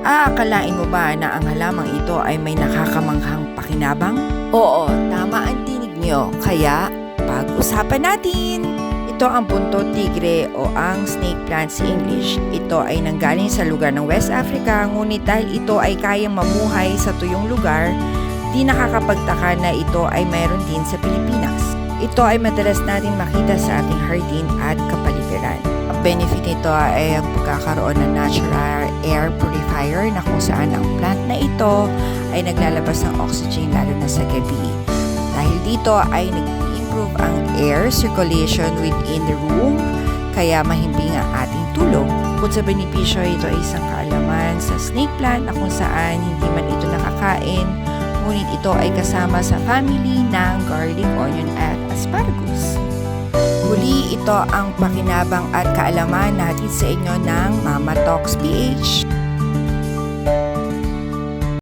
Aakalain mo ba na ang halamang ito ay may nakakamanghang pakinabang? Oo, tama ang tinig nyo. Kaya, pag-usapan natin! Ito ang punto tigre o ang snake plant sa English. Ito ay nanggaling sa lugar ng West Africa, ngunit dahil ito ay kayang mamuhay sa tuyong lugar, di nakakapagtaka na ito ay mayroon din sa Pilipinas. Ito ay madalas natin makita sa ating hardin at kapaligiran. Ang benefit nito ay ang pagkakaroon ng natural air purifier na kung saan ang plant na ito ay naglalabas ng oxygen lalo na sa gabi. Dahil dito ay nag-improve ang air circulation within the room, kaya mahimbing ang ating tulog. Bukod sa benepisyo, ito ay isang kaalaman sa snake plant na kung saan hindi man ito nakakain, ngunit ito ay kasama sa family ng garlic, onion at asparagus. Muli, ito ang pakinabang at kaalaman natin sa inyo ng Mama Talks PH.